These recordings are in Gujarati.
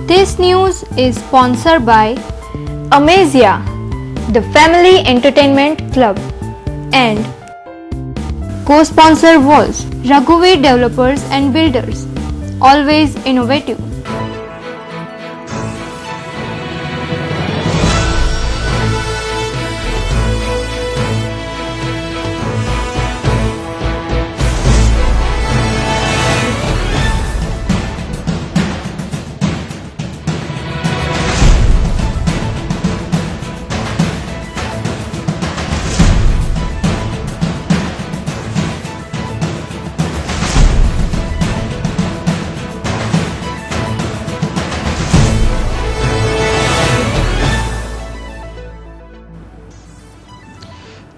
This news is sponsored by Amazia, the Family Entertainment Club, and co-sponsor was Raghuveer Developers and Builders, always innovative.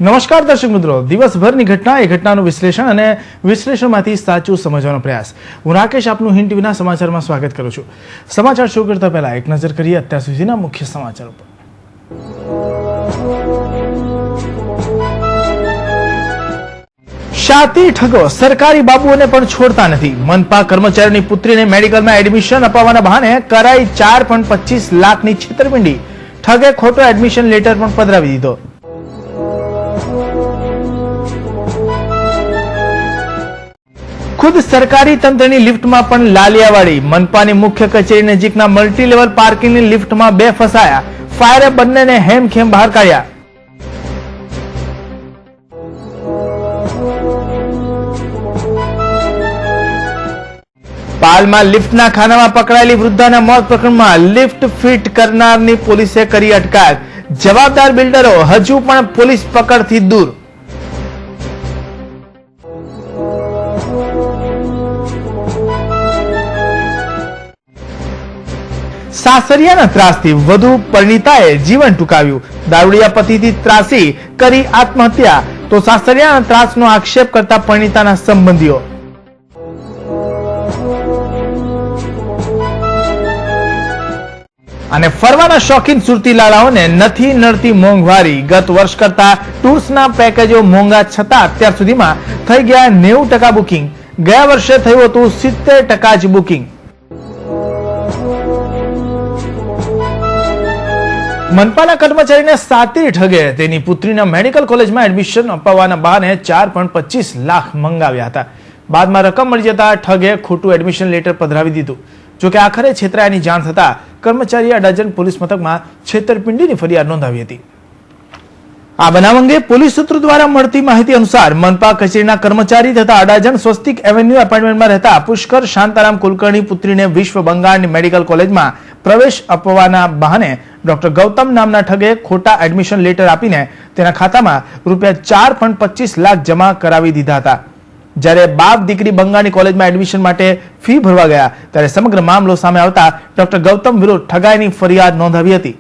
નમસ્કાર દર્શક મિત્રો, દિવસભરની ઘટના એ ઘટનાનું વિશ્લેષણ અને વિશ્લેષણમાંથી સાચું સમજવાનો પ્રયાસ. હું રાકેશ આપનું હિન્ટ વિના સમાચારમાં સ્વાગત કરું છું. સમાચાર શરૂ કરતા પહેલા એક નજર કરીએ અત્યાર સુધીના મુખ્ય સમાચારો પર. શાતી ઠગો સરકારી બાબુઓને પણ છોડતા નથી. મનપા કર્મચારીની પુત્રીને મેડિકલમાં એડમિશન અપાવવાના બહાને કરાઈ 4.25 લાખની છેતરપિંડી. ઠગે ખોટો એડમિશન લેટર પણ પધરાવી દીધો. ખુદ સરકારી તંત્રની લિફ્ટમાં પણ લાલિયાવાડી. મનપાની મુખ્ય કચેરી નજીકના મલ્ટી લેવલ પાર્કિંગની લિફ્ટમાં બે ફસાયા. ફાયરે બંનેને હેમખેમ બહાર કાઢ્યા. પાલમાં લિફ્ટના ખાનામાં પકડાયેલી વૃદ્ધાના મોત પ્રકરણમાં લિફ્ટ ફિટ કરનારની પોલીસે કરી અટકાયત. જવાબદાર બિલ્ડરો હજુ પણ પોલીસ પકડથી દૂર. સાસરિયાના ત્રાસથી વધુ પરિણીતાએ જીવન ટૂંકાવ્યું. દારૂડિયા પતિથી ત્રાસી કરી આત્મહત્યા તો સાસરિયાના ત્રાસનો આક્ષેપ કરતા પરિણીતાના સંબંધીઓ. અને ફરવાના શોખીન સુરતી લાલાઓને નથી નડતી મોંઘવારી. ગત વર્ષ કરતા ટૂર્સના પેકેજો મોંઘા છતાં અત્યાર સુધીમાં થઈ ગયા 90% બુકિંગ. ગયા વર્ષે થયું હતું 70% જ બુકિંગ. મનપાના કર્મચારીને સાતી ઠગે તેની પુત્રીના મેડિકલ કોલેજમાં એડમિશન અપાવવાના બહાને 4.25 લાખ મંગાવ્યા હતા. બાદમાં રકમ મળી જતા ઠગે ખોટું એડમિશન લેટર પધરાવી દીધું. જોકે આખરે છેતરાયાની જાણ થતા કર્મચારીએ અડાજણ પોલીસ મથકમાં છેતરપિંડીની ફરિયાદ નોંધાવી હતી. આ બનાવ અંગે પોલીસ સૂત્રો દ્વારા મળતી માહિતી અનુસાર મનપા કચેરીના કર્મચારી તથા અડાજણ સ્વસ્તિક એવન્યુ એપાર્ટમેન્ટમાં રહેતા પુષ્કર શાંતારામ કુલકર્ણી પુત્રીને વિશ્વ બંગાળની મેડિકલ કોલેજમાં પ્રવેશ અપાવવાના બહાને ડોક્ટર ગૌતમ નામના ઠગે ખોટા એડમિશન લેટર આપીને તેના ખાતામાં ₹4.25 લાખ જમા કરાવી દીધા હતા. જ્યારે બાપ દીકરી બંગાળની કોલેજમાં એડમિશન માટે ફી ભરવા ગયા ત્યારે સમગ્ર મામલો સામે આવતા ડોક્ટર ગૌતમ વિરુદ્ધ ઠગાઈની ફરિયાદ નોંધાવી હતી.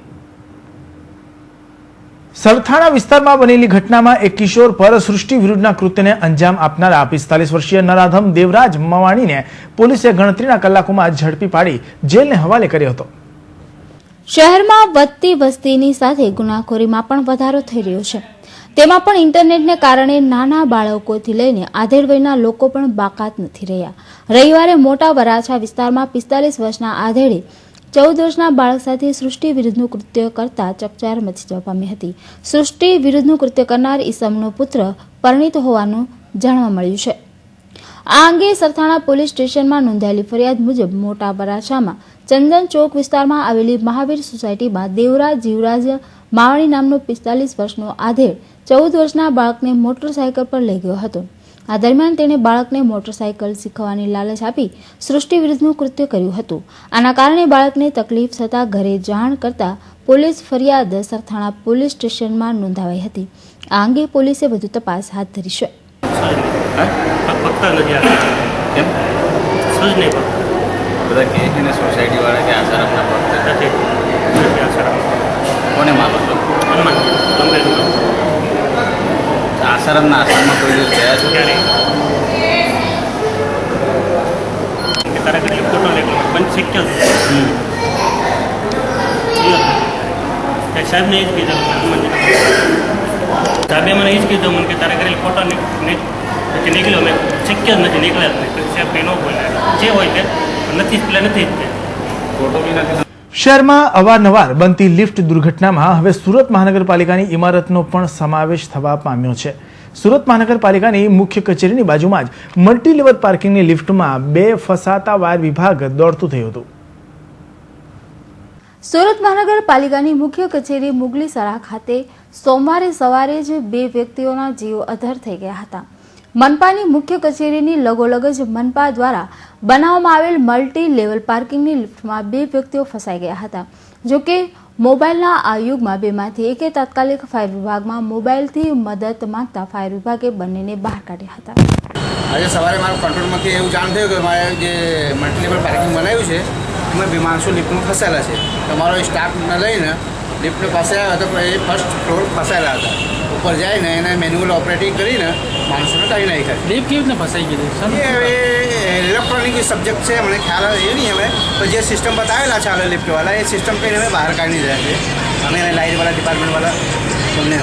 સરથાણા વિસ્તારમાં બનેલી ઘટનામાં એક કિશોર પર સૃષ્ટિ વિરુદ્ધના કૃત્યને અંજામ આપનારા 45 વર્ષીય નરાધમ દેવરાજ મવાણીને પોલીસે ગણતરીના કલાકોમાં ઝડપી પાડી જેલને હવાલે કર્યો હતો. શહેરમાં વધતી વસ્તીની સાથે ગુનાખોરીમાં પણ વધારો થઈ રહ્યો છે. તેમાં પણ ઇન્ટરનેટને કારણે નાના બાળકોથી લઈને આધેડ વયના લોકો પણ બાકાત નથી રહ્યા. રવિવારે મોટા વરાછા વિસ્તારમાં 45 વર્ષના આધેડે 14 વર્ષના બાળક સાથે સૃષ્ટિ વિરુદ્ધનું કૃત્ય કરતા ચકચાર મચી જવા પામી હતી. સૃષ્ટિ વિરુદ્ધનું કૃત્ય કરનાર ઈસમનો પુત્ર પરિણીત હોવાનું જાણવા મળ્યું છે. આ અંગે સરથાણા પોલીસ સ્ટેશનમાં નોંધાયેલી ફરિયાદ મુજબ મોટા વરાછામાં ચંદન ચોક વિસ્તારમાં આવેલી મહાવીર સોસાયટીમાં દેવરાજ જીવરાજ માવાણી નામનો 45 વર્ષનો આધેડ 14 વર્ષના બાળકને મોટરસાયકલ પર લઈ ગયો હતો. આ દરમિયાન તેણે બાળકને મોટરસાયકલ શીખવવાની લાલચ આપી સૃષ્ટિ વિરુદ્ધનું કૃત્ય કર્યું હતું. આના કારણે બાળકને તકલીફ થતા ઘરે જાણ કરતા પોલીસ ફરિયાદ સરથાણા પોલીસ સ્ટેશનમાં નોંધાવાઈ હતી. આ અંગે પોલીસે વધુ તપાસ હાથ ધરી છે. આસારામના આશ્રમમાં કોઈ દિવસ ગયા છો? તારા ઘરે ફોટો લેવો પણ શીખ્યો સાહેબને એ જ કીધું. સાહેબે મને એ જ કીધું મને કે તારા ઘરે ફોટો નીકળ્યો મેં શીખ્યો જ નથી, નીકળ્યા જ નહીં. સાહેબ કંઈ ન બોલે જે હોય તે નથી જ પેલા નથી જ તે ફોટો બી નથી. શહેરમાં અવારનવાર બનતી લિફ્ટ દુર્ઘટનામાં હવે સુરત મહાનગરપાલિકાની ઇમારતનો પણ સમાવેશ થવા પામ્યો છે. સુરત મહાનગરપાલિકાની મુખ્ય કચેરીની બાજુમાં જ મલ્ટી લેવલ પાર્કિંગની લિફ્ટમાં 2 ફસાતા વાયર વિભાગ દોડતું થયું હતું. સુરત મહાનગરપાલિકાની મુખ્ય કચેરી મુગલીસરા ખાતે સોમવારે સવારે જ 2 વ્યક્તિઓના જીવ અધર થઈ ગયા હતા. મનપાની મુખ્ય કચેરીની લગોલગ જ મનપા દ્વારા બનાવવામાં આવેલ મલ્ટી લેવલ પાર્કિંગની લિફ્ટમાં 2 વ્યક્તિઓ ફસાઈ ગયા હતા. જોકે મોબાઈલના આ યુગમાં 2માંથી એકે તાત્કાલિક ફાયર વિભાગમાં મોબાઈલથી મદદ માંગતા ફાયર વિભાગે બંનેને બહાર કાઢ્યા હતા. આજે સવારે મારા કંટ્રોલમાંથી એવું જાણ થયું કે મારે જે મલ્ટી લેવલ પાર્કિંગ બનાવ્યું છે એમાં 2 માણસો લિફ્ટમાં ફસાયેલા છે. તમારો સ્ટાફને લઈને લિફ્ટ પાસે આવ્યા તો એ ફર્સ્ટ ફ્લોર ફસાયેલા હતા. ઉપર જઈને એને મેન્યુઅલ ઓપરેટિંગ કરીને માણસોને કાઢી નાખ્યા. લિફ્ટ કેવી રીતે ફસાઈ ગઈ? એ હવે ઇલેક્ટ્રોનિક સબ્જેક્ટ છે, મને ખ્યાલ એ નહીં હવે, તો જે સિસ્ટમ બતાવેલા છે હવે લિફ્ટવાળા એ સિસ્ટમ કરીને અમે બહાર કાઢી રહ્યા છે. અને લાઇટવાળા ડિપાર્ટમેન્ટવાળા તમને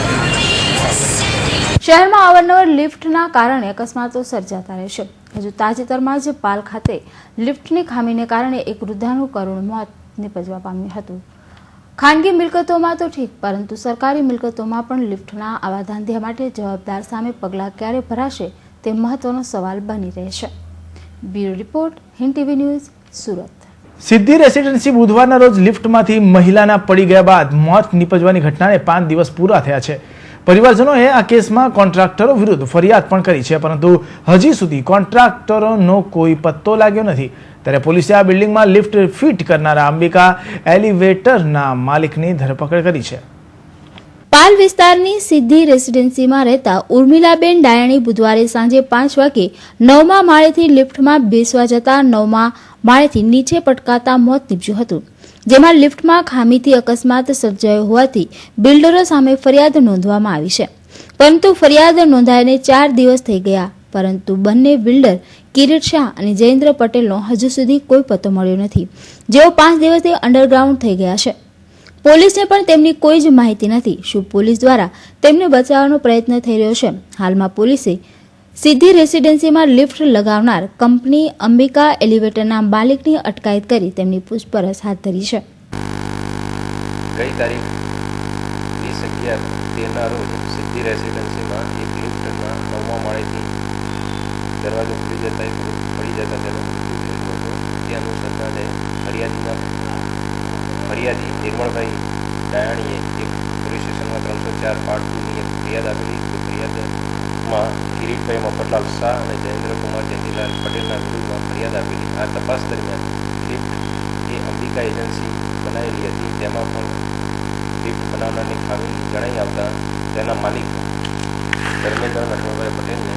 શહેરમાં અવારનવાર લિફ્ટના કારણે અકસ્માતો સર્જાતા રહેશે. હજુ તાજેતરમાં જ પાલ ખાતે લિફ્ટની ખામીને કારણે એક વૃદ્ધાનું કરુણ મોત નિપજવા પામ્યું હતું. ખાનગી મિલકતોમાં તો ઠીક, પરંતુ સરકારી મિલકતોમાં પણ લિફ્ટના આવા ધાંધ્યા માટે જવાબદાર સામે પગલાં ક્યારે ભરાશે તે મહત્વનો સવાલ બની રહેશે. Bureau report, Hind TV news, Surat. સિદ્ધિ રેસિડેન્સી બુધવારના રોજ લિફ્ટમાંથી મહિલાના પડી ગયા બાદ મોત નિપજવાની ઘટનાને 5 દિવસ પૂરા થયા છે. પરિવારજનોએ આ કેસમાં કોન્ટ્રાક્ટરો વિરુદ્ધ ફરિયાદ પણ કરી છે, પરંતુ હજી સુધી કોન્ટ્રાક્ટરોનો કોઈ પત્તો લાગ્યો નથી. ત્યારે પોલીસે આ બિલ્ડિંગમાં લિફ્ટ ફિટ કરનારા અંબિકા એલિવેટરના માલિકની ધરપકડ કરી છે. પાલ વિસ્તારની સિદ્ધિ રેસિડેન્સીમાં રહેતા ઉર્મિલાબેન ડાયાણી બુધવારે સાંજે 5 વાગે 9મા માળેથી લિફ્ટમાં બેસવા જતા 9મા માળેથી નીચે પટકાતા મોત નીપજ્યું હતું. જેમાં લિફ્ટમાં ખામીથી અકસ્માત સર્જાયો હોવાથી બિલ્ડરો સામે ફરિયાદ નોંધવામાં આવી છે. પરંતુ ફરિયાદ નોંધાઈને 4 દિવસ થઈ ગયા, પરંતુ બંને બિલ્ડર કિરીટ શાહ અને જયેન્દ્ર પટેલનો હજુ સુધી કોઈ પત્તો મળ્યો નથી, જેઓ 5 દિવસથી અંડરગ્રાઉન્ડ થઈ ગયા છે. પોલીસને પણ તેમની કોઈ જ માહિતી નથી. શું પોલીસ દ્વારા તેમને બચાવવાનો પ્રયત્ન થઈ રહ્યો છે? હાલમાં પોલીસે સિદ્ધિ રેસિડેન્સીમાં લિફ્ટ લગાવનાર કંપની અંબિકા એલિવેટરના માલિકની અટકાયત કરી તેમની પૂછપરછ હાથ ધરી છે. ગઈ તારીખ 20/11/13ના રોજ સિદ્ધિ રેસિડેન્સીમાં એક લિફ્ટના 9મા માળેથી દરવાજો ખુલી જતા પડી જતા તેનું મૃત્યુ થયું હતું. તે અનુસંધાને ફરિયાદી નિર્મળભાઈ ડાયાણીએ એક પોલીસ સ્ટેશનમાં 304 પાર્ટ 2ની એક ફરિયાદ આપેલી. ફરિયાદમાં કિરીટભાઈ મફતલાલ શાહ અને જયેન્દ્રકુમાર જયંતિલાલ પટેલના વિરુદ્ધમાં ફરિયાદ આપેલી. આ તપાસ દરમિયાન લિફ્ટ એ અંબિકા એજન્સી બનાવેલી હતી, તેમાં પણ લિફ્ટ બનાવનારની ખામી જણાઈ આવતા તેના માલિક ધર્મેન્દ્ર નટવરભાઈ પટેલને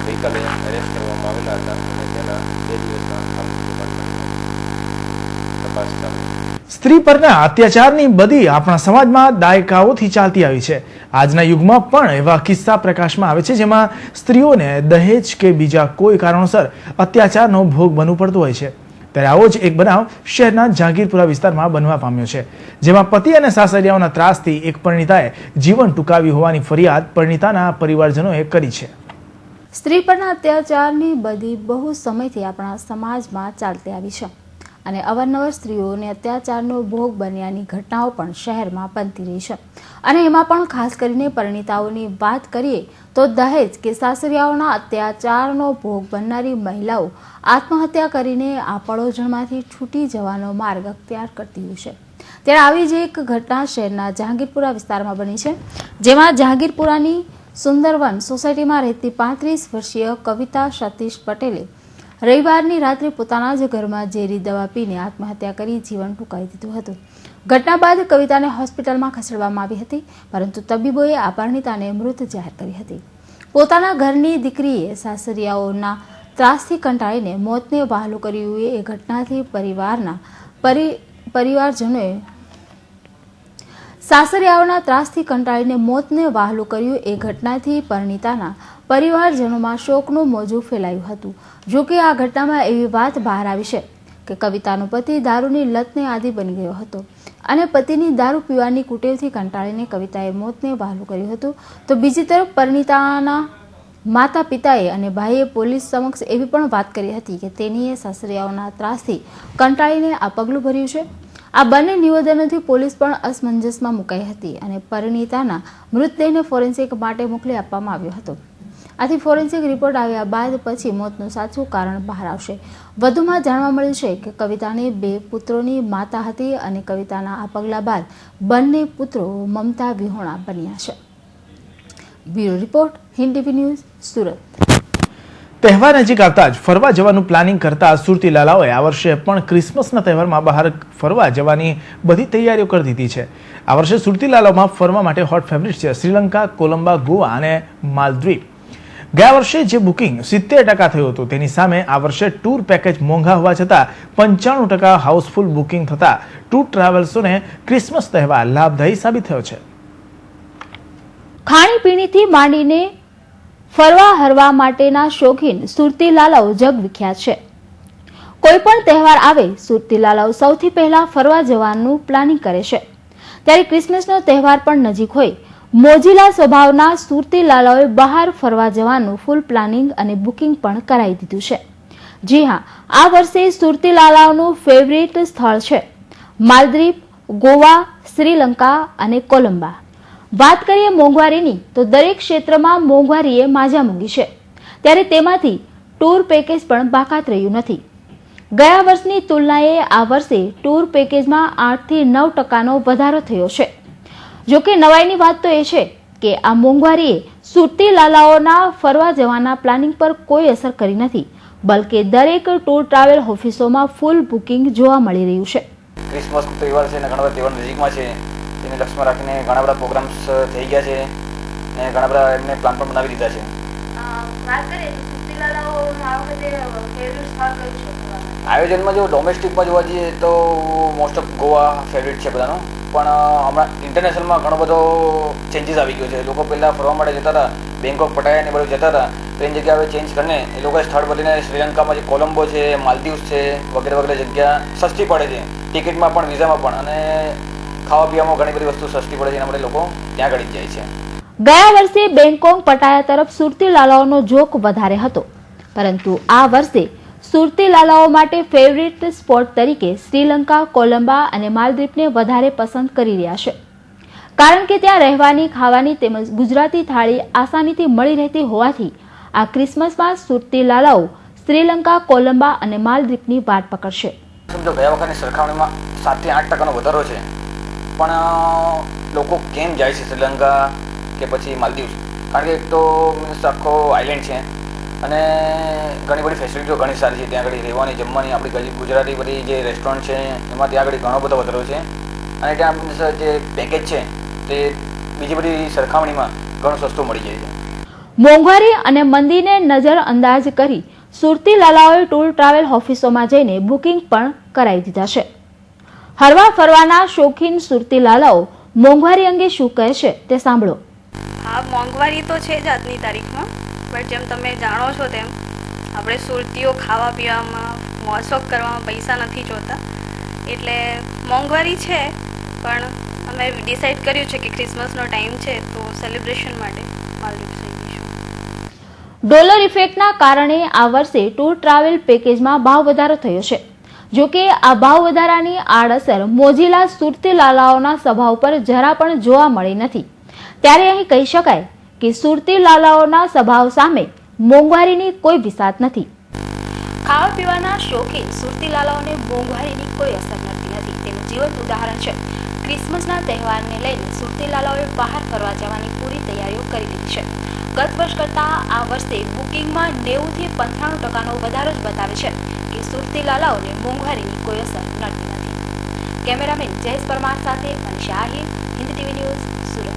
ગઈકાલે એરેસ્ટ કરવામાં આવેલા હતા અને તેના 2 દિવસના તપાસ ચાલુ. સ્ત્રી પરના અત્યાચારની બધી આપણા સમાજમાં દાયકાઓથી ચાલતી આવી છે. આજના યુગમાં પણ એવા કિસ્સા પ્રકાશમાં આવે છે જેમાં સ્ત્રીઓને દહેજ કે બીજા કોઈ કારણોસર અત્યાચારનો ભોગ બનવું પડતું હોય છે. ત્યારે આવો જ એક બનાવ શહેરના જહાંગીરપુરા વિસ્તારમાં બનવા પામ્યો છે, જેમાં પતિ અને સાસરિયાઓના ત્રાસથી એક પરિણીતાએ જીવન ટૂંકાવ્યું હોવાની ફરિયાદ પરિણીતાના પરિવારજનોએ કરી છે. સ્ત્રી પરના અત્યાચારની બધી બહુ સમયથી આપણા સમાજમાં ચાલતી આવી છે અને અવારનવાર સ્ત્રીઓને અત્યાચારનો ભોગ બન્યાની ઘટનાઓ પણ શહેરમાં બનતી રહી છે. અને એમાં પણ ખાસ કરીને પરિણીતાઓની વાત કરીએ તો દહેજ કે સાસરિયાઓના અત્યાચારનો ભોગ બનનારી મહિલાઓ આત્મહત્યા કરીને આ પડોજણમાંથી છૂટી જવાનો માર્ગ અખ્તિયાર કરતી હોય છે. ત્યારે આવી જ એક ઘટના શહેરના જહાંગીરપુરા વિસ્તારમાં બની છે, જેમાં જહાંગીરપુરાની સુંદરવન સોસાયટીમાં રહેતી 35 વર્ષીય કવિતા સતીશ પટેલે રવિવારની રાત્રે પોતાના જ ઘરમાં ઝેરી દવા પીને આત્મહત્યા કરી જીવન ટૂંકાવી દીધું હતું. ઘટના બાદ કવિતાને હોસ્પિટલમાં ખસેડવામાં આવી હતી, પરંતુ તબીબોએ આ પરિણીતાને મૃત જાહેર કરી હતી. પોતાના ઘરની દીકરીએ સાસરિયાઓના ત્રાસથી કંટાળીને મોતને વહાલું કર્યું એ ઘટનાથી પરિવારજનોએ સાસરિયાઓના ત્રાસથી કંટાળીને મોતને વહાલું કર્યું એ ઘટનાથી પરિણીતાના પરિવારજનોમાં શોકનું મોજું ફેલાયું હતું. જો કે આ ઘટનામાં એવી વાત બહાર આવી છે કે કવિતાનો પતિ દારૂની લતને આદી બની ગયો હતો અને પતિની દારૂ પીવાની કુટેવથી કંટાળીને કવિતાએ મોતને વહાલું કર્યું હતું. તો બીજી તરફ પરિણીતાના માતા પિતાએ અને ભાઈએ પોલીસ સમક્ષ એવી પણ વાત કરી હતી કે તેનીએ સાસરિયાઓના ત્રાસથી કંટાળીને આ પગલું ભર્યું છે. આ બંને નિવેદનોથી પોલીસ પણ અસમંજસમાં મુકાઈ હતી અને પરિણીતાના મૃતદેહને ફોરેન્સિક માટે મોકલી આપવામાં આવ્યો હતો. આથી ફોરેન્સિક રિપોર્ટ આવ્યા બાદ પછી મોતનું સાચું કારણ બહાર આવશે. વધુમાં જાણવા મળ્યું છે કે કવિતાની 2 પુત્રોની માતા હતી અને કવિતાના આ પગલા બાદ બંને પુત્રો મમતા વિહોણા બન્યા છે. Bureau report, Hind TV news, Surat. તહેવાર નજીક આવતા જ ફરવા જવાનું પ્લાનિંગ કરતા સુરતી લાલાઓએ આ વર્ષે પણ ક્રિસમસના તહેવારમાં બહાર ફરવા જવાની બધી તૈયારીઓ કરી દીધી છે. આ વર્ષે સુરતી લાલાઓમાં ફરવા માટે હોટ ફેવરિટ છે શ્રીલંકા, કોલંબા, ગોવા અને માલદ્વીપ. ગયા વર્ષે જે બુકિંગ 70% થયું હતું તેની સામે આ વર્ષે ટૂર પેકેજ મોંઘા હોવા છતાં 95% હાઉસફુલ બુકિંગ થતા ટૂર ટ્રાવેલ્સોને ક્રિસમસ તહેવાર લાભદાયી સાબિત થયો છે. ખાણીપીણીથી માંડીને ફરવા હરવા માટેના શોખીન સુરતી લાલાઓ જગ વિખ્યાત છે. કોઈ પણ તહેવાર આવે સુરતી લાલાઓ સૌથી પહેલા ફરવા જવાનું પ્લાનિંગ કરે છે. ત્યારે ક્રિસમસનો તહેવાર પણ નજીક હોય મોજીલા સ્વભાવના સુરતી લાલાઓએ બહાર ફરવા જવાનું ફૂલ પ્લાનિંગ અને બુકિંગ પણ કરાવી દીધું છે. જી હા, આ વર્ષે સુરતી લાલાઓનું ફેવરિટ સ્થળ છે માલદીવ, ગોવા, શ્રીલંકા અને કોલંબા. વાત કરીએ મોંઘવારીની તો દરેક ક્ષેત્રમાં મોંઘવારીએ માજા મૂકી છે. ત્યારે તેમાંથી ટૂર પેકેજ પણ બાકાત રહ્યું નથી. ગયા વર્ષની તુલનાએ આ વર્ષે ટૂર પેકેજમાં 8 થી 9% વધારો થયો છે. જોકે નવાઈની વાત તો એ છે કે આ મોંઘવારીએ સુરતી લાલાઓના ફરવા જવાના પ્લાનિંગ પર કોઈ અસર કરી નથી, બલકે દરેક ટૂર ટ્રાવેલ ઓફિસોમાં ફૂલ બુકિંગ જોવા મળી રહ્યું છે. ક્રિસમસનો તહેવાર છે અને ઘણા બધા તહેવાર નજીકમાં છે તેને લક્ષ્યમાં રાખીને ઘણા બધા પ્રોગ્રામ્સ થઈ ગયા છે અને ઘણા બધા એમને પ્લાન પણ બનાવી દીધા છે. આયોજનમાં જો ડોમેસ્ટિકમાં જોવા જઈએ તો મોસ્ટ ઓફ ગોવા ફેવરિટ છે બધાનો, પણ હમણાં ઇન્ટરનેશનલમાં ઘણો બધો ચેન્જીસ આવી ગયો છે. લોકો પહેલાં ફરવા માટે જતા હતા, બેંકોક, પટાયા ને બધું જતા હતા, તો એની જગ્યાએ હવે ચેન્જ કરીને એ લોકોએ સ્થળ બદલીને શ્રીલંકામાં જે કોલંબો છે, માલદીવ્સ છે વગેરે વગેરે જગ્યા સસ્તી પડે છે ટિકિટમાં પણ, વિઝામાં પણ, અને ખાવા પીવામાં ઘણી બધી વસ્તુ સસ્તી પડે છે એના માટે લોકો ત્યાં આગળ જાય છે. ગયા વર્ષે બેંકોક, પટાયા તરફ સુરતી લાલાઓનો જોક વધારે હતો, પરંતુ આ વર્ષે સુરતી લાલાઓ માટે ફેવરિટ સ્પોટ તરીકે શ્રીલંકા, કોલંબા અને માલદીવને વધારે પસંદ કરી રહ્યા છે. કારણ કે ત્યાં રહેવાની, ખાવાની તેમજ ગુજરાતી થાળી આસાનીથી મળી રહેતી હોવાથી આ ક્રિસમસમાં સુરતી લાલાઓ શ્રીલંકા, કોલંબા અને માલદીવની વાટ પકડશે. સમજો ગયા વખતની સરખામણીમાં 7 થી 8% વધારો છે, પણ લોકો કેમ જાય છે શ્રીલંકા કે પછી માલદીવ્સ? કારણ કે એક તો મીન્સ આખો આઇલેન્ડ છે અને ઘણી બધી ફેસિલિટીઓ ઘણી સારી છે. ત્યાં આગળ રહેવાની, જમવાની, આપણી ગુજરાતી બધી જે રેસ્ટોરન્ટ છે એમાં ત્યાં આગળ ઘણો બધો વધારો છે અને ત્યાં મીન્સ જે પેકેજ છે તે બીજી બધી સરખામણીમાં ઘણું સસ્તું મળી જાય છે. મોંઘવારી અને મંદીને નજર અંદાજ કરી સુરતી લાલાઓએ ટૂર ટ્રાવેલ ઓફિસોમાં જઈને બુકિંગ પણ કરાવી દીધા છે. હરવા ફરવાના શોખીન સુરતી લાલાઓ મોંઘવારી અંગે શું કહે છે તે સાંભળો. હા, મોંઘવારી તો છે જ આજની તારીખમાં, બટ જેમ તમે જાણો છો તેમ આપણે સુરતીઓ ખાવા પીવામાં, મોજશોખ કરવામાં પૈસા નથી જોતા, એટલે મોંઘવારી છે. પણ અમે ડિસાઈડ કર્યું છે કે ક્રિસમસનો ટાઈમ છે તો સેલિબ્રેશન માટે માલદીવ જઈ જઈશું. ડોલર ઇફેક્ટના કારણે આ વર્ષે ટૂર ટ્રાવેલ પેકેજમાં ભાવ વધારો થયો છે. જોકે આ ભાવ વધારાની આડઅસર મોજીલા સુરતી લાલાઓના સ્વભાવ પર જરા પણ જોવા મળી નથી. ત્યારે અહીં કહી શકાય કે સુરતી લાલાઓના સ્વભાવ સામે મોંઘવારીની કોઈ વિસાત નથી. ખાવા પીવાના શોખીન સુરતી લાલાઓને મોંઘવારીની કોઈ અસર નથી તેનું જીવંત ઉદાહરણ છે. ક્રિસમસના તહેવારને લઈને સુરતી લાલાઓએ બહાર ફરવા જવાની પૂરી તૈયારીઓ કરી દીધી છે. ગત વર્ષ કરતાં આ વર્ષે બુકિંગમાં 90 થી 95% વધારો જ બતાવે છે કે સુરતી લાલાઓને મોંઘવારીની કોઈ અસર નડતી નથી. કેમેરામેન જયેશ પરમાર સાથે મનીષા આહિર, હિન્દ ટીવી ન્યૂઝ, સુરત.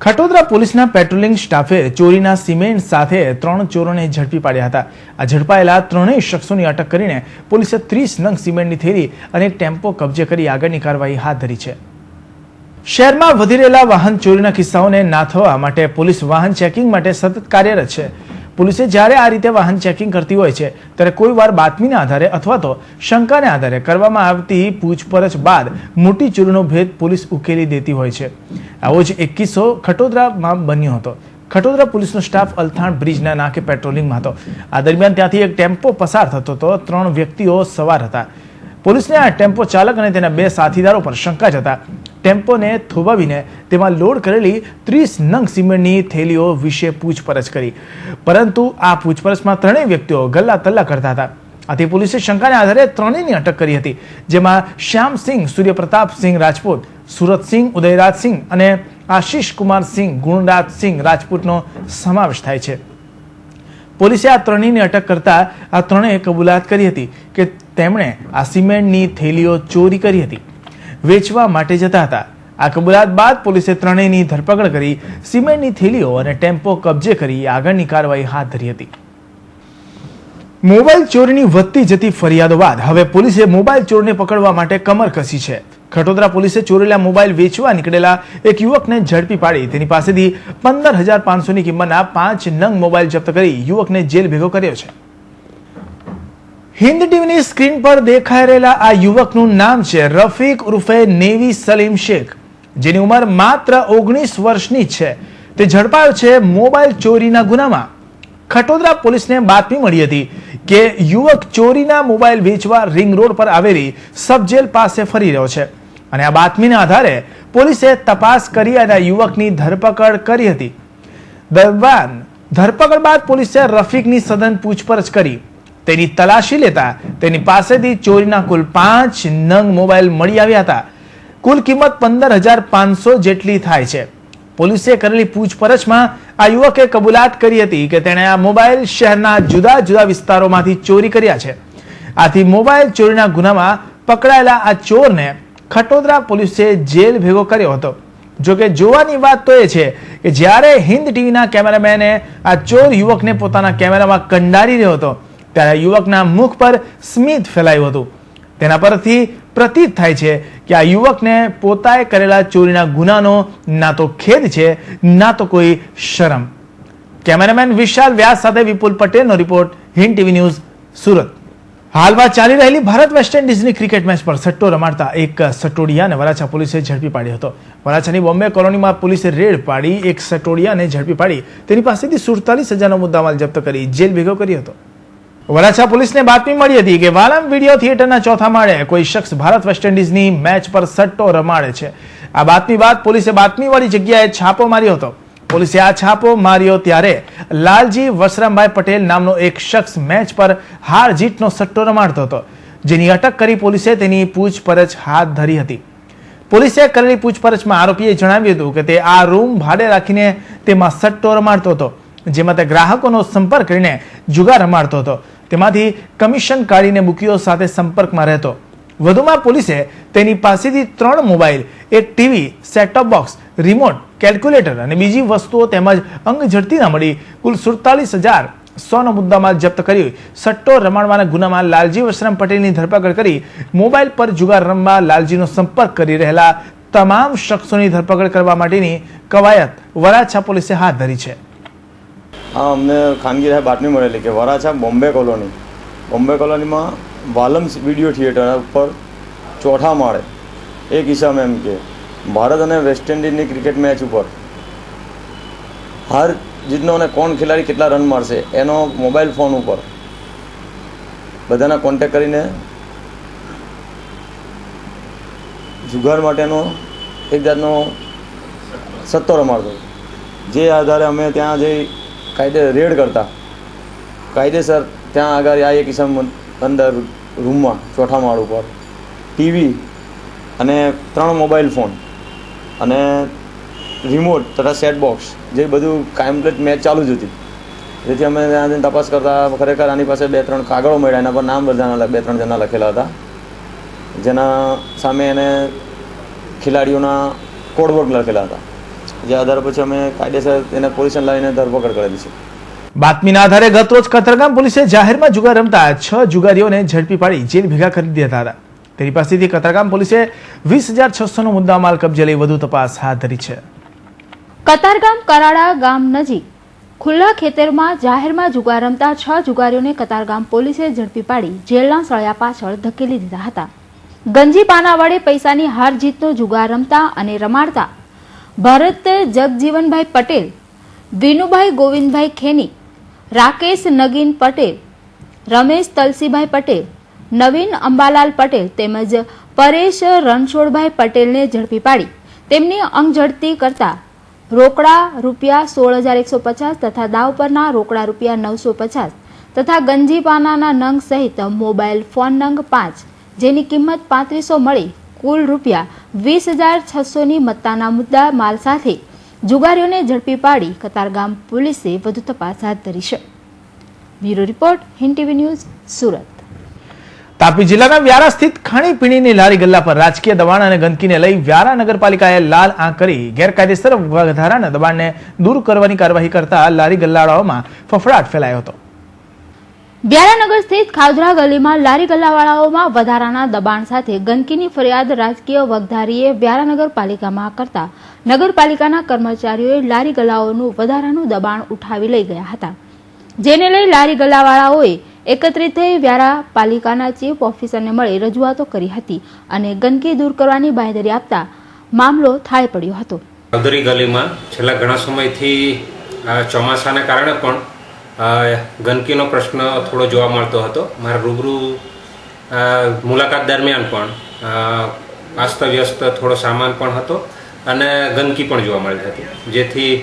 ખટોદરા પોલીસના પેટ્રોલિંગ સ્ટાફે ચોરીના સિમેન્ટ સાથે 3 ચોરોને ઝડપી પાડ્યા હતા. આ ઝડપાયેલા 3 શખ્સોની અટક કરીને પોલીસે 30 નંગ સિમેન્ટની થેલી અને એક ટેમ્પો કબજે કરી આગળની કાર્યવાહી હાથ ધરી છે. શહેરમાં વધી રહેલા વાહન ચોરીના કિસ્સાઓને નાથવા માટે પોલીસ વાહન ચેકિંગ માટે સતત કાર્યરત છે. પોલીસે જ્યારે આ રીતે વાહન ચેકિંગ કરતી હોય છે ત્યારે કોઈ વાર બાતમીના આધારે અથવા તો શંકાને આધારે કરવામાં આવતી પૂછપરછ બાદ મોટી ચોરીનો ભેદ પોલીસ ઉકેલી દેતી હોય છે. આવો જ એક કિસ્સો ખટોદરામાં બન્યો હતો. ખટોદરા પોલીસનો સ્ટાફ અલથાણ બ્રિજના નાકે પેટ્રોલિંગમાં હતો. આ દરમિયાન ત્યાંથી એક ટેમ્પો પસાર થતો હતો. 3 વ્યક્તિઓ સવાર હતા. પોલીસને આ ટેમ્પો ચાલક અને તેના 2 સાથીદારો પર શંકા જતા ટેમ્પોને થોભાવીને તેમાં લોડ કરેલી 30 નંગ સિમેન્ટની થેલીઓ વિશે પૂછપરછ કરી, પરંતુ આ પૂછપરછમાં 3 વ્યક્તિઓ ગલ્લા તલ્લા કરતા હતા. આથી પોલીસે શંકાને આધારે 3ની અટક કરી હતી, જેમાં શ્યામસિંહ સૂર્યપ્રતાપસિંહ રાજપૂત, સુરતસિંહ ઉદયરાજસિંહ અને આશીષ કુમારસિંહ ગુણરાજસિંહ રાજપૂતનો સમાવેશ થાય છે. પોલીસે આ 3ની અટક કરતા આ 3એ કબૂલાત કરી હતી કે તેમણે આ સિમેન્ટની થેલીઓ ચોરી કરી હતી, વેચવા માટે જતા હતા. આ કબૂલાત બાદ પોલીસે 3ની ધરપકડ કરી સિમેન્ટની થેલીઓ અને ટેમ્પો કબજે કરી આગળની કાર્યવાહી હાથ ધરી હતી. મોબાઈલ ચોરીની વધતી જતી ફરિયાદો બાદ હવે પોલીસે મોબાઈલ ચોરને પકડવા માટે કમર કસી છે. ખટોદરા પોલીસે ચોરેલા મોબાઈલ વેચવા નીકળેલા એક યુવકને ઝડપી પાડી તેની પાસેથી 15,500ની કિંમતના 5 નંગ મોબાઈલ જપ્ત કરી યુવકને જેલ ભેગો કર્યો છે. હિન્દ ટીવીની સ્ક્રીન પર દેખાઈ રહેલા આ યુવકનું નામ છે રફીક ઉર્ફે નેવી સલીમ શેખ, જેની ઉંમર માત્ર 19 વર્ષની છે. તે ઝડપાયો છે મોબાઈલ ચોરીના ગુનામાં. ખટોદરા પોલીસને બાતમી મળી હતી કે યુવક ચોરીના મોબાઈલ વેચવા રિંગ રોડ પર આવેલી સબ જેલ પાસે ફરી રહ્યો છે અને આ બાતમીના આધારે પોલીસે તપાસ કરી અને યુવકની ધરપકડ કરી હતી. દરમિયાન ધરપકડ બાદ પોલીસે રફીકની સઘન પૂછપરછ કરી. તેની તલાશી લેતા તેની પાસેથી ચોરીના કુલ 5 નંગ મોબાઈલ મળી આવ્યા હતા. કુલ કિંમત 15,500 જેટલી થાય છે. પોલીસે કરેલી પૂછપરછમાં આ યુવકે કબૂલાત કરી હતી કે તેણે આ મોબાઈલ શહેરના જુદા જુદા વિસ્તારોમાંથી ચોરી કર્યા છે. આથી મોબાઈલ ચોરીના ગુનામાં પકડાયેલા આ ચોરને ખટોદરા પોલીસે જેલ ભેગો કર્યો હતો. જોકે જોવાની વાત તો એ છે કે જ્યારે હિન્દ ટીવીના કેમેરામેને આ ચોર યુવકને પોતાના કેમેરામાં કંડારી રહ્યો હતો ત્યારે યુવકના મુખ પર સ્મિત ફેલાયું હતું. તેના પરથી પ્રતીત થાય છે કે આ યુવકને પોતાએ કરેલા ચોરીના ગુનાનો ના તો ખેદ છે ના તો કોઈ શરમ. કેમેરામેન વિશાલ વ્યાસ સાથે વિપુલ પટેલનો report, Hind TV news, Surat. હાલમાં ચાલી રહેલી ભારત વેસ્ટ ઇન્ડિઝની ક્રિકેટ મેચ પર સટ્ટો રમાડતા એક સટોડિયાને વરાછા પોલીસે ઝડપી પાડ્યો હતો. વરાછાની બોમ્બે કોલોનીમાં પોલીસે રેડ પાડી એક સટોડિયાને ઝડપી પાડી તેની પાસેથી 47,000નો મુદ્દામાલ જપ્ત કરી જેલ ભેગો કર્યો હતો. વરાછા પોલીસને બાતમી મળી હતી કે વાલમ વિડીયો થિયેટરના 4થા માળે કોઈ શખ્સ ભારત વેસ્ટ ઇન્ડિઝની મેચ પર સટ્ટો રમાડે છે. આ બાતમી બાદ પોલીસે બાતમીવાળી જગ્યાએ છાપો માર્યો હતો. પોલીસે આ છાપો માર્યો ત્યારે લાલજી વસરામભાઈ પટેલ નામનો એક શખ્સ મેચ પર હાર જીતનો સટ્ટો રમાડતો હતો, જેની અટક કરી પોલીસે તેની પૂછપરછ હાથ ધરી હતી. પોલીસે કરેલી પૂછપરછમાં આરોપીએ જણાવ્યું હતું કે તે આ રૂમ ભાડે રાખીને તેમાં સટ્ટો રમાડતો હતો, જેમાં તે ગ્રાહકોનો સંપર્ક કરીને જુગાર રમાડતો હતો. તેમાંથી કમિશન કાઢીને બુકીઓ સાથે સંપર્કમાં રહેતો. વધુમાં પોલીસે તેની પાસેથી 3 મોબાઈલ, એક ટીવી, સેટટોપ બોક્સ, રિમોટ, કેલ્ક્યુલેટર અને બીજી વસ્તુઓ તેમજ અંગ ઝડતીના મળી કુલ 47,100નો મુદ્દામાલ જપ્ત કરી સટ્ટો રમાડવાના ગુનામાં લાલજી વસરામ પટેલની ધરપકડ કરી મોબાઈલ પર જુગાર રમવા લાલજીનો સંપર્ક કરી રહેલા તમામ શખ્સોની ધરપકડ કરવા માટેની કવાયત વરાછા પોલીસે હાથ ધરી છે. હા, અમને ખાનગી રાહે બાતમી મળેલી કે વરાછા બોમ્બે કોલોનીમાં વાલમ્સ વિડીયો થિયેટર ઉપર 4થા માળે એક ઈસામ એમ કે ભારત અને વેસ્ટ ઇન્ડિઝની ક્રિકેટ મેચ ઉપર હાર જીતનો અને કોણ ખેલાડી કેટલા રન મારશે એનો મોબાઈલ ફોન ઉપર બધાના કોન્ટેક્ટ કરીને જુગાર માટેનો એક જાતનો સટ્ટો રમાડતો. જે આધારે અમે ત્યાં જઈ રેડ કરતા કાયદેસર ત્યાં આગળ આ એક ઇસમ અંદર રૂમમાં 4થા માળ ઉપર ટીવી અને 3 મોબાઈલ ફોન અને રિમોટ તથા સેટ બોક્સ જે બધું કમ્પ્લીટ મેચ ચાલુ જ હતી. જેથી અમે ત્યાં જઈને તપાસ કરતા ખરેખર આની પાસે 2-3 કાગળો મળ્યા, એના પર નામ બધાના 2-3 જણા લખેલા હતા, જેના સામે એને ખેલાડીઓના કોડવર્ડ લખેલા હતા. જે આધારે પછી અમે કાયદેસર તેને પોલીસને લાવીને ધરપકડ કરેલી છે. બાતમીના આધારે ગતરોજ કતારગામ પોલીસે જાહેરમાં જુગાર રમતા 6 જુગારીઓને ઝડપી પાડી જેલ ભેગા કરી દીધા હતા. તેની પાસેથી કતારગામ પોલીસે 20,600નો મુદ્દામાલ કબજે લઈ વધુ તપાસ હાથ ધરી છે. કતારગામ કરાડા ગામ નજીક ખુલ્લા ખેતરમાં જાહેરમાં જુગાર રમતા 6 જુગારીઓને કતારગામ પોલીસે ઝડપી પાડી જેલના સળિયા પાછળ ધકેલી દીધા હતા. ગંજી પાના વડે પૈસાની હાર જીતનો જુગાર રમતા અને રમાડતા ભરત જગજીવનભાઈ પટેલ, વિનુભાઈ ગોવિંદભાઈ ખેની, રાકેશ નગીન પટેલ, રમેશ તલસીભાઈ પટેલ, નવીન અંબાલાલ પટેલ તેમજ પરેશ રણછોડભાઈ પટેલને ઝડપી પાડી તેમની અંગઝડતી કરતા રોકડા રૂપિયા 16,150 તથા દાવ પરના રોકડા રૂપિયા 950 તથા ગંજીપાનાના નંગ સહિત મોબાઈલ ફોન નંગ 5 જેની કિંમત 3500 મળી કુલ રૂપિયા 20,600ની મત્તાના મુદ્દા માલ સાથે જુગારીઓને ઝડપી પાડી કતારગામ પોલીસે વધુ તપાસ હાથ ધરી છે. Bureau report, Hind TV news, Surat. Tapi જિલ્લાના વ્યારા સ્થિત ખાણીપીણીની લારી ગલ્લા પર રાજકીય દબાણ અને ગંદકીને લઈ વ્યારા નગરપાલિકાએ લાલ આંખ કરી ગેરકાયદેસર વધારાના દબાણને દૂર કરવાની કાર્યવાહી કરતા લારી ગલ્લાવાળાઓમાં ફફડાટ ફેલાયો હતો. વ્યારાનગર સ્થિત ખાવધરા ગલીમાં લારી ગલ્લાવાળાઓમાં વધારાના દબાણ સાથે ગંદકીની ફરિયાદ રાજકીય વગધારીએ વ્યારા નગરપાલિકામાં કરતા નગરપાલિકાના કર્મચારીઓએ લારી ગલ્લાઓનું વધારાનું દબાણ ઉઠાવી લઈ ગયા હતા, જેને લઈ લારી ગલ્લાવાળાઓએ એકત્રિત થઈ વ્યારા પાલિકાના ચીફ ઓફિસરને મળી રજૂઆતો કરી હતી અને ગંદકી દૂર કરવાની બાંહેધરી આપતા મામલો થાળે પડ્યો હતો. ખાવધરી ગલીમાં છેલ્લા ઘણા સમયથી ચોમાસાને કારણે પણ ગંદકીનો પ્રશ્ન થોડો જોવા મળતો હતો. મારા રૂબરૂ મુલાકાત દરમિયાન પણ અસ્તવ્યસ્ત થોડો સામાન પણ હતો અને ગંદકી પણ જોવા મળી હતી, જેથી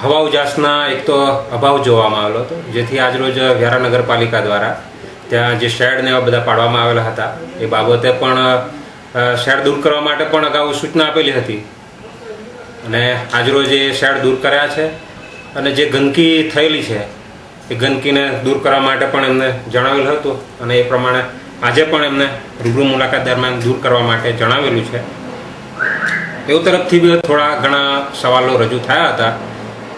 હવા ઉજાસના એક તો અભાવ જોવામાં આવેલો હતો, જેથી આજરોજ વ્યારા નગરપાલિકા દ્વારા ત્યાં જે શેડ ને એવા બધા પાડવામાં આવેલા હતા એ બાબતે પણ શેડ દૂર કરવા માટે પણ અગાઉ સૂચના આપેલી હતી અને આજરોજ એ શેડ દૂર કર્યા છે અને જે ગંદકી થયેલી છે એ ગંદકીને દૂર કરવા માટે પણ એમને જણાવેલું હતું અને એ પ્રમાણે આજે પણ એમને રૂબરૂ મુલાકાત દરમિયાન દૂર કરવા માટે જણાવેલું છે. એવું તરફથી બી થોડા ઘણા સવાલો રજૂ થયા હતા,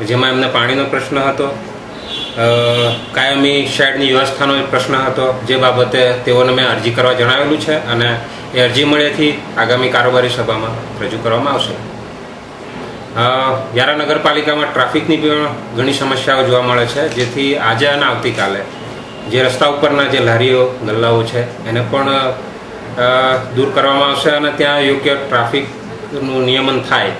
જેમાં એમને પાણીનો પ્રશ્ન હતો, કાયમી શેડની વ્યવસ્થાનો પ્રશ્ન હતો, જે બાબતે તેઓને મેં અરજી કરવા જણાવેલું છે અને એ અરજી મળ્યાથી આગામી કારોબારી સભામાં રજૂ કરવામાં આવશે. વ્યારા નગરપાલિકામાં ટ્રાફિકની પણ ઘણી સમસ્યાઓ જોવા મળે છે, જેથી આજે અને આવતીકાલે જે રસ્તા ઉપરના જે લારીઓ ગલ્લાઓ છે એને પણ દૂર કરવામાં આવશે અને ત્યાં યોગ્ય ટ્રાફિકનું નિયમન થાય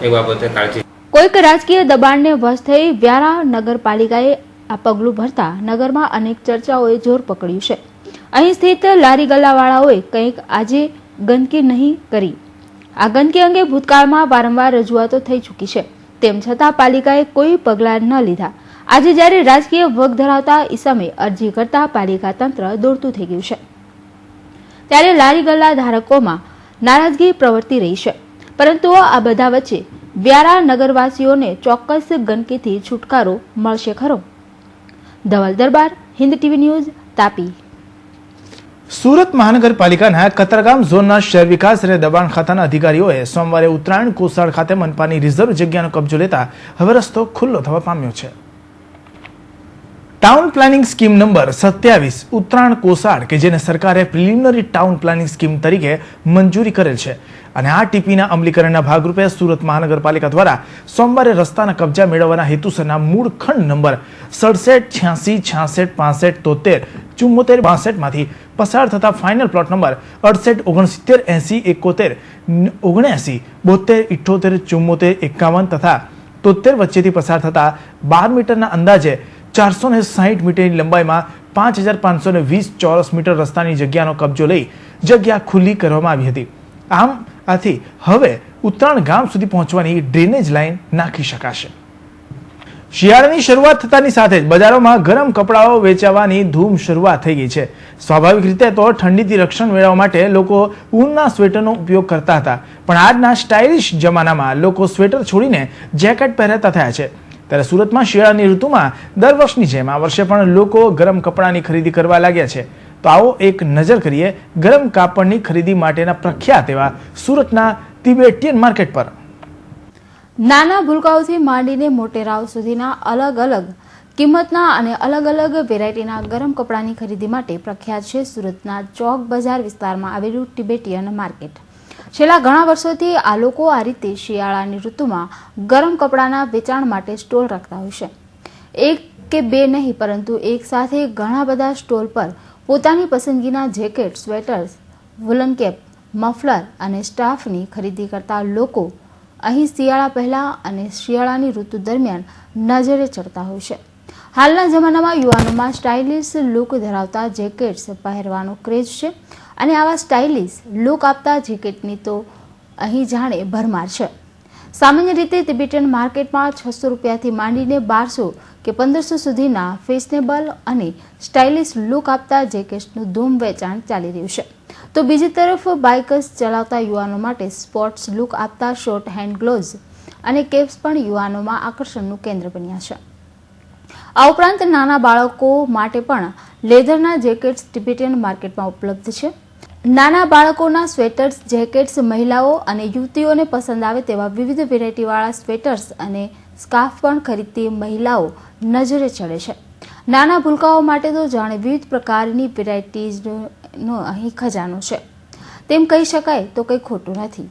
એ બાબતે કાળજી. કોઈક રાજકીય દબાણને વશ થઈ વ્યારા નગરપાલિકાએ આ પગલું ભરતા નગરમાં અનેક ચર્ચાઓએ જોર પકડ્યું છે. અહીં સ્થિત લારી ગલ્લાવાળાઓએ કંઈક આજે ગંદકી નહીં કરી. આ ગંદકી અંગે ભૂતકાળમાં વારંવાર રજૂઆતો થઈ ચૂકી છે, તેમ છતાં પાલિકાએ કોઈ પગલાં ન લીધા. આજે જ્યારે રાજકીય વગ ધરાવતા ઈસમે અરજી કરતા પાલિકા તંત્ર દોડતું થઈ ગયું છે, ત્યારે લારી ગલ્લા ધારકોમાં નારાજગી પ્રવર્તી રહી છે. પરંતુ આ બધા વચ્ચે વ્યારા નગરવાસીઓને ચોક્કસ ગંદકીથી છુટકારો મળશે ખરો? ધવલ દરબાર, હિન્દ ટીવી ન્યૂઝ, તાપી. સુરત મહાનગરપાલિકાના કતારગામ ઝોનના શહેર વિકાસ અને દબાણ ખાતાના અધિકારીઓએ સોમવારે ઉત્તરાયણ કોસાડ ખાતે મનપાની રિઝર્વ જગ્યાનો કબજો લેતા હવે રસ્તો ખુલ્લો થવા પામ્યો છે. Town planning scheme number 27 Uttarayan Kosad કે જેને સરકારે પ્રિલિમિનરી ટાઉન પ્લાનિંગ સ્કીમ તરીકે મંજૂરી કરેલ છે અને આ ટીપીના અમલીકરણના ભાગરૂપે સુરત મહાનગરપાલિકા દ્વારા સોમવારે રસ્તાના કબજા મેળવવાના હેતુસરના મૂળ ખંડ નંબર 67, 86, 66, 65, 73, 74, 62 માંથી પસાર થતા ફાઇનલ પ્લોટ નંબર 68, 69, 80, 71, 79, 72, 78, 74, 51 તથા 73 વચ્ચેથી પસાર થતા 12 મીટરના અંદાજે 460 મીટરની લંબાઈમાં 5520 ચોરસ મીટર રસ્તાની જગ્યાનો કબજો લઈ જગ્યા ખુલ્લી કરવામાં આવી હતી. આમ આથી હવે ઉત્તરાયણ ગામ સુધી પહોંચવાની ડ્રેનેજ લાઇન નાખી શકાશે. શિયાળાની શરૂઆત થતાની સાથે જ બજારોમાં ગરમ કપડાઓ વેચાવાની ધૂમ શરૂઆત થઈ ગઈ છે. સ્વાભાવિક રીતે તો ઠંડીથી રક્ષણ મેળવવા માટે લોકો ઊનના સ્વેટરનો ઉપયોગ કરતા હતા, પણ આજના સ્ટાઇલિશ જમાનામાં લોકો સ્વેટર છોડીને જેકેટ પહેરતા થયા છે. ત્યારે સુરતમાં શિયાળાની ઋતુમાં દર વર્ષની જેમ આ વર્ષે પણ લોકો ગરમ કપડાની ખરીદી કરવા લાગ્યા છે. તો આવો એક નજર કરીએ ગરમ કાપડની ખરીદી માટેના પ્રખ્યાત એવા સુરતના તિબેટિયન માર્કેટ પર. નાના ભૂલકાઓથી માંડીને મોટેરાઓ સુધીના અલગ અલગ કિંમતના અને અલગ અલગ વેરાયટીના ગરમ કપડાની ખરીદી માટે પ્રખ્યાત છે સુરતના ચોક બજાર વિસ્તારમાં આવેલું તિબેટિયન માર્કેટ. છેલ્લા ઘણા વર્ષોથી આ લોકો આ રીતે શિયાળાની ઋતુમાં ગરમ કપડાના વેચાણ માટે સ્ટોલ રાખતા હોય છે. એક કે બે નહીં, પરંતુ એક સાથે ઘણા બધા સ્ટોલ પર પોતાની પસંદગીના jacket, sweaters, woollen cap, muffler અને સ્ટાફની ખરીદી કરતા લોકો અહીં શિયાળા પહેલા અને શિયાળાની ઋતુ દરમિયાન નજરે ચડતા હોય છે. હાલના જમાનામાં યુવાનોમાં સ્ટાઇલિશ લુક ધરાવતા જેકેટ્સ પહેરવાનો ક્રેઝ છે અને આવા સ્ટાઇલિશ લુક આપતા જેકેટની તો અહીં જાણે ભરમાર છે. સામાન્ય રીતે તિબેટન માર્કેટમાં 600 રૂપિયાથી માંડીને 1200 કે 1500 સુધીના ફેશનેબલ અને સ્ટાઇલિશ લુક આપતા જેકેટ્સનું ધૂમ વેચાણ ચાલી રહ્યું છે. તો બીજી તરફ બાઇકર્સ ચલાવતા યુવાનો માટે સ્પોર્ટ્સ લુક આપતા શોર્ટ હેન્ડ ગ્લોવ્સ અને કેપ્સ પણ યુવાનોમાં આકર્ષણનું કેન્દ્ર બન્યા છે. આ ઉપરાંત નાના બાળકો માટે પણ લેધરના જેકેટ્સ તિબેટિયન માર્કેટમાં ઉપલબ્ધ છે. નાના બાળકોના સ્વેટર્સ, જેકેટ્સ મહિલાઓ અને યુવતીઓને પસંદ આવે તેવા વિવિધ વેરાયટીવાળા સ્વેટર્સ અને સ્કાર્ફ પણ ખરીદતી મહિલાઓ નજરે ચડે છે. નાના ભૂલકાઓ માટે તો જાણે વિવિધ પ્રકારની વેરાયટીઝનો અહીં ખજાનો છે. તેમ કહી શકાય તો કંઈ ખોટું નથી.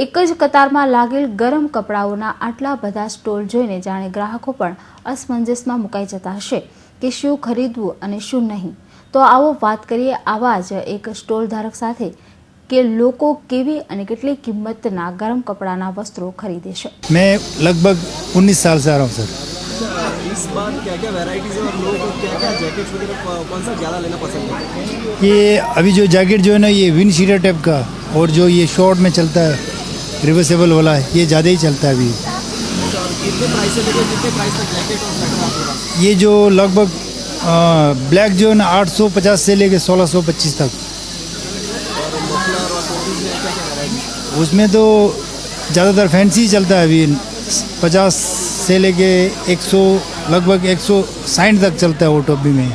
એક જ કતારમાં લાગેલ ગરમ કપડાઓના આટલા બધા સ્ટોલ જોઈને જાણે ગ્રાહકો પણ અસમંજસમાં મુકાઈ જતા હશે કે શું ખરીદવું અને શું નહીં. તો આવો વાત કરીએ આવા જ એક સ્ટોલ ધારક સાથે કે લોકો કેવી અને કેટલી કિંમતના ગરમ કપડાના વસ્ત્રો ખરીદે છે. मैं लगभग 19 साल से आ रहा हूँ सर. इस बार क्या क्या वैरायटीज है और लोग क्या क्या जैकेट्स वगैरह कौन सा ज़्यादा लेना पसंद करते हैं? ये अभी जो जैकेट जो है ना ये विंड शीटर टाइप का और जो ये शॉर्ट में चलता है रिवर्सेबल वाला है ये ज़्यादा ही चलता है अभी. कितने प्राइस से लेकर कितने प्राइस तक जैकेट और स्वेटर आपके पास? ये जो लगभग ब्लैक जो है ना 850 से लेके 1625 तक. और मफलर और टोपीज में क्या क्या वैरायटी? उसमें तो ज़्यादातर फैंसी चलता है अभी 50 से लेके 100 लगभग 160 तक चलता है वो टोपी में.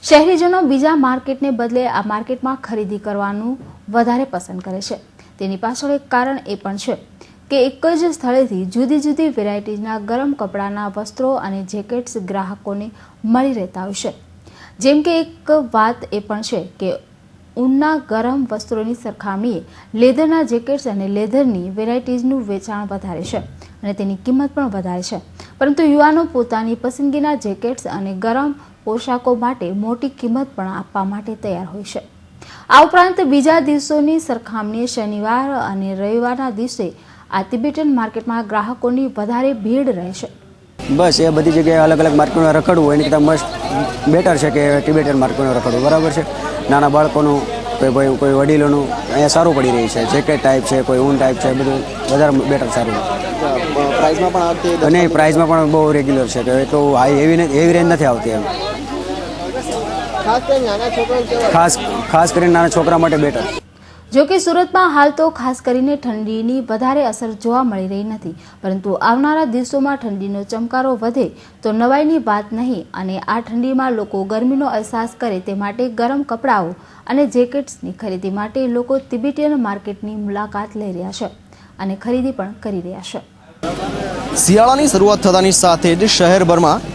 શહેરીજનો બીજા માર્કેટને બદલે આ માર્કેટમાં ખરીદી કરવાનું વધારે પસંદ કરે છે. તેની પાછળ એક કારણ એ પણ છે કે એક જ સ્થળેથી જુદી જુદી વેરાયટીના ગરમ કપડાના વસ્ત્રો અને જેકેટ્સ ગ્રાહકોને મળી રહેતા હોય છે. જેમ કે એક વાત એ પણ છે કે ઊનના ગરમ વસ્ત્રોની સરખામણીએ લેધરના જેકેટ્સ અને લેધરની વેરાયટીઝનું વેચાણ વધારે છે અને તેની કિંમત પણ વધારે છે. પરંતુ યુવાનો પોતાની પસંદગીના જેકેટ્સ અને ગરમ પોશાકો માટે મોટી કિંમત પણ આપવા માટે તૈયાર હોય છે. આ ઉપરાંત બીજા દિવસોની સરખામણીએ શનિવાર અને રવિવારના દિવસે આ તિબેટન માર્કેટમાં ગ્રાહકોની વધારે ભીડ રહે છે. બસ એ બધી જગ્યાએ અલગ અલગ માર્કેટમાં રખડવું એની કરતાં મસ્ત બેટર છે કે ટિબેટન માર્કેટમાં રખડવું. બરાબર છે. નાના બાળકોનું કોઈ વડીલોનું અહીંયા સારું પડી રહી છે. જેકેટ ટાઈપ છે, કોઈ ઊન ટાઈપ છે, બધું વધારે બેટર સારું. પ્રાઇસમાં પણ આવતી અને પ્રાઇસમાં પણ બહુ રેગ્યુલર છે કે એટલું હાઈ એવી રેન્જ નથી આવતી એમ. ખાસ કરીને નાના છોકરા માટે બેટર. જો કે સુરતમાં હાલ તો ખાસ કરીને ઠંડીની વધારે અસર જોવા મળી રહી નથી, પરંતુ આવનારા દિવસોમાં ઠંડીનો ચમકારો વધે તો નવાઈની વાત નહીં અને આ ઠંડીમાં લોકો ગરમીનો અહેસાસ કરે તે માટે ગરમ કપડાઓ અને જેકેટ્સની ખરીદી માટે લોકો તિબેટિયન માર્કેટની મુલાકાત લઈ રહ્યા છે અને ખરીદી પણ કરી રહ્યા છે. શિયાળાની શરૂઆત થતાની સાથે જ શહેરભરમાં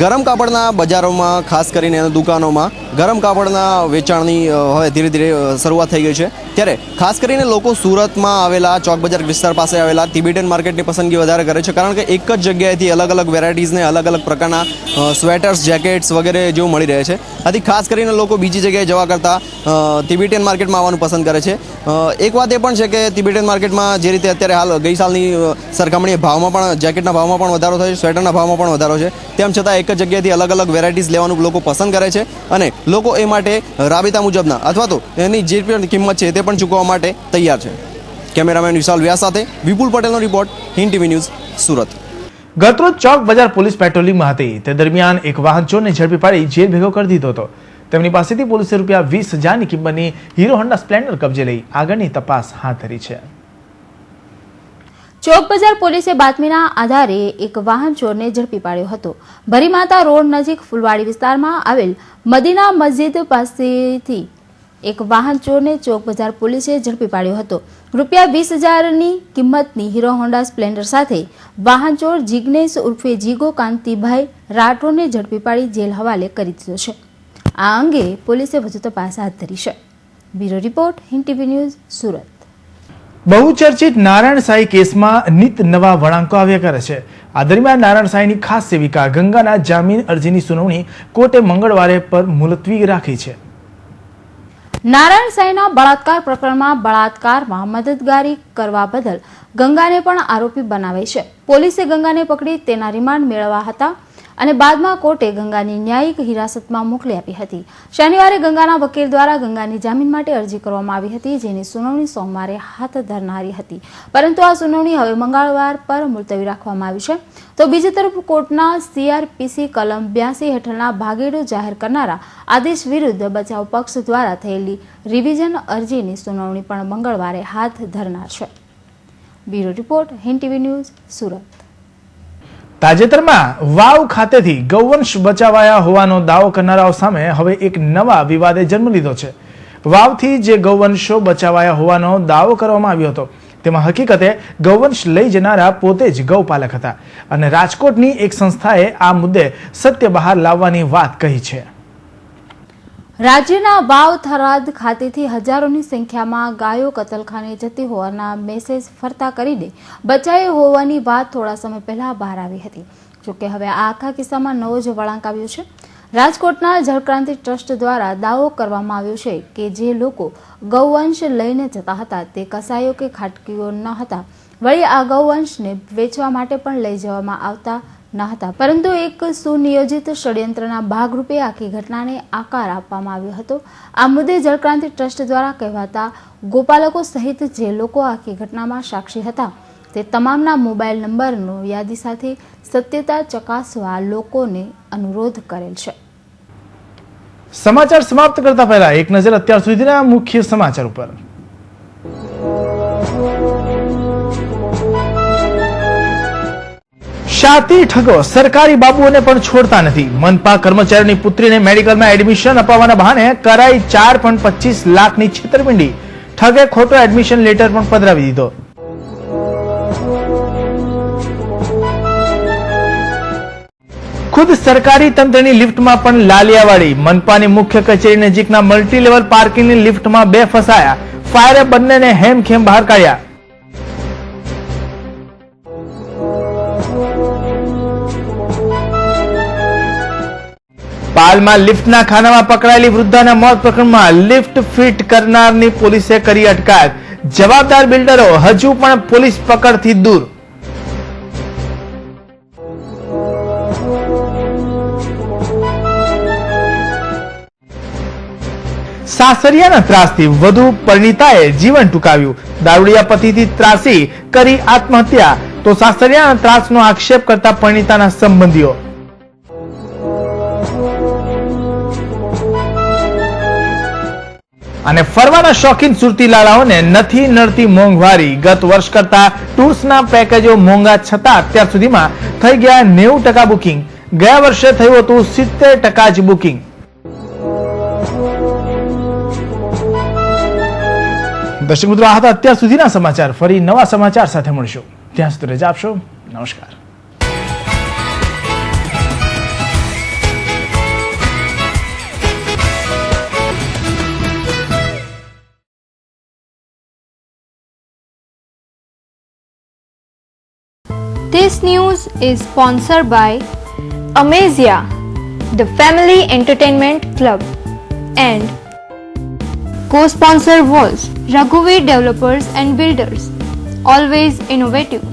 ગરમ કાપડના બજારોમાં ખાસ કરીને દુકાનોમાં ગરમ કાપડના વેચાણની હવે ધીરે ધીરે શરૂઆત થઈ ગઈ છે. ત્યારે ખાસ કરીને લોકો સુરતમાં આવેલા ચોક બજાર વિસ્તાર પાસે આવેલા તિબેટન માર્કેટની પસંદગી વધારે કરે છે, કારણ કે એક જ જગ્યાએથી અલગ અલગ વેરાયટીઝને અલગ અલગ પ્રકારના સ્વેટર્સ, જેકેટ્સ વગેરે જેવું મળી રહે છે. આથી ખાસ કરીને લોકો બીજી જગ્યાએ જવા કરતાં તિબેટન માર્કેટમાં આવવાનું પસંદ કરે છે. એક વાત એ પણ છે કે તિબેટન માર્કેટમાં જે રીતે અત્યારે હાલ ગઈ સાલની સરખામણીએ ભાવમાં પણ જેકેટના ભાવમાં પણ વધારો થયો છે, સ્વેટરના ભાવમાં પણ વધારો છે. તેમ છતાં એક જ જગ્યાએથી અલગ અલગ વેરાયટીઝ લેવાનું લોકો પસંદ કરે છે અને લોકો એ માટે રાબેતા મુજબના અથવા તો એની જે પણ કિંમત છે તે પણ ચૂકવવા માટે તૈયાર છે. કેમેરામેન વિશાલ વ્યાસ સાથે વિપુલ પટેલનો report, Hind TV news, Surat. ગતરોજ ચોક બજાર પોલીસ પેટ્રોલિંગમાં હતી તે દરમિયાન એક વાહન ચોરને ઝડપી પાડી જેલ ભેગો કરી દીધો હતો. તેમની પાસેથી પોલીસે ₹20,000ની કિંમતની હીરો હોન્ડા સ્પ્લેન્ડર કબજે લઈ આગળની તપાસ હાથ ધરી છે. ચોક બજાર પોલીસે બાતમીના આધારે એક વાહન ચોરને ઝડપી પાડ્યો હતો. ભરીમાતા રોડ નજીક ફૂલવાડી વિસ્તારમાં આવેલ મદીના મસ્જિદ પાસેથી એક વાહન ચોરને ચોક બજાર પોલીસે ઝડપી પાડ્યો હતો. ₹20,000ની કિંમતની હીરો હોન્ડા સ્પ્લેન્ડર સાથે વાહન ચોર જિગ્નેશ ઉર્ફે જીગો કાંતિભાઈ રાઠોડને ઝડપી પાડી જેલ હવાલે કરી દીધો છે. આ અંગે પોલીસે વધુ તપાસ હાથ ધરી છે. Bureau report, Hind TV news, Surat. બહુચર્ચિત નારાયણ સાંઈ કેસમાં નિત નવા વળાંકો આવ્યા કરે છે. આ દરમિયાન નારાયણ સાંઈની ખાસ સેવિકા ગંગાના જામીન અરજીની સુનાવણી કોર્ટે મંગળવારે પર મુલતવી રાખી છે. નારાયણ સાંઈના બળાત્કાર પ્રકરણમાં બળાત્કારમાં મદદગારી કરવા બદલ ગંગાને પણ આરોપી બનાવે છે. પોલીસે ગંગાને પકડી તેના રિમાન્ડ મેળવ્યા હતા અને બાદમાં કોર્ટે ગંગાની ન્યાયિક હિરાસતમાં મોકલી આપી હતી. શનિવારે ગંગાના વકીલ દ્વારા ગંગાની જામીન માટે અરજી કરવામાં આવી હતી, જેની સુનાવણી સોમવારે હાથ ધરનારી હતી, પરંતુ આ સુનાવણી હવે મંગળવાર પર મુલતવી રાખવામાં આવી છે. તો બીજી તરફ કોર્ટના CRPC કલમ 82 હેઠળના ભાગેડો જાહેર કરનારા આદેશ વિરુદ્ધ બચાવ પક્ષ દ્વારા થયેલી રિવિઝન અરજીની સુનાવણી પણ મંગળવારે હાથ ધરનાર છે. Bureau report, Hind TV news, Surat. તાજેતરમાં વાવ ખાતેથી ગૌવંશ બચાવાયા હોવાનો દાવો કરનારાઓ સામે હવે એક નવા વિવાદે જન્મ લીધો છે. વાવથી જે ગૌવંશો બચાવાયા હોવાનો દાવો કરવામાં આવ્યો હતો, તેમાં હકીકતે ગૌવંશ લઈ જનારા પોતે જ ગૌપાલક હતા અને રાજકોટની એક સંસ્થાએ આ મુદ્દે સત્ય બહાર લાવવાની વાત કહી છે. રાજ્યના વાવ થરાદ ખાતેથી હજારોની સંખ્યામાં ગાયો કતલખાને જતી હોવાના મેસેજ ફરતા કરીને બચાવી હોવાની વાત થોડા સમય પહેલા બહાર આવી હતી. જોકે હવે આ આખા કિસ્સામાં નવો જ વળાંક આવ્યો છે. રાજકોટના જળક્રાંતિ ટ્રસ્ટ દ્વારા દાવો કરવામાં આવ્યો છે કે જે લોકો ગૌવંશ લઈને જતા હતા તે કસાઈઓ કે ખાટકીઓ ન હતા. વળી આ ગૌવંશને વેચવા માટે પણ લઈ જવામાં આવતા ન હતા, પરંતુ એક સુનિયોજિત ષડયંત્રના ભાગરૂપે આખી ઘટનાને આકાર આપવામાં આવ્યો હતો. આ મુદ્દે જળક્રાંતિ ટ્રસ્ટ દ્વારા કહેવાતા ગોપાલકો સહિત જે લોકો આખી ઘટનામાં સાક્ષી હતા તે તમામના મોબાઈલ નંબરનો યાદી સાથે સત્યતા ચકાસવા લોકોને અનુરોધ કરેલ છે. સમાચાર સમાપ્ત કરતા પહેલા એક નજર અત્યાર સુધીના મુખ્ય સમાચાર ઉપર. શાતી ઠગો સરકારી બાબુઓને પણ છોડતા નથી. મનપા કર્મચારીની પુત્રીને મેડિકલમાં એડમિશન અપાવવાના બહાને કરાઈ 4.25 લાખની છેતરપિંડી. ઠગે ખોટો એડમિશન લેટર પણ પધરાવી દીધો. ખુદ સરકારી તંત્રની લિફ્ટમાં પણ લાલિયાવાડી. મનપાની મુખ્ય કચેરી નજીકના મલ્ટી લેવલ પાર્કિંગની લિફ્ટમાં બે ફસાયા. ફાયરે બંનેને હેમખેમ બહાર કાઢ્યા. પાલમાં લિફ્ટના ખાનામાં પકડાયેલી વૃદ્ધાના મોત પ્રકરણમાં લિફ્ટ ફિટ કરનારની પોલીસે કરી અટકાયત. જવાબદાર બિલ્ડરો હજુ પણ પોલીસ પકડથી દૂર. સાસરિયાના ત્રાસથી વધુ પરિણીતાએ જીવન ટૂંકાવ્યું. દારૂડિયા પતિથી ત્રાસી કરી આત્મહત્યા, તો સાસરિયાના ત્રાસનો આક્ષેપ કરતા પરિણીતાના સંબંધીઓ. અને ફરવાના શોખીન સુરતી લાલાઓને નથી નડતી મોંઘવારી. ગત વર્ષ કરતા ટૂર્સના પેકેજો મોંઘા છતાં અત્યાર સુધીમાં થઈ ગયા 90% બુકિંગ. ગયા વર્ષે થયું હતું 70% જ બુકિંગ. દર્શક મિત્રો, આ હતા અત્યાર સુધીના સમાચાર. ફરી નવા સમાચાર સાથે મળશું. ત્યાં સુધી રજા આપશો. નમસ્કાર. This news is sponsored by Amazia, the Family Entertainment Club, and co-sponsor was Raghuveer Developers and Builders, always innovative.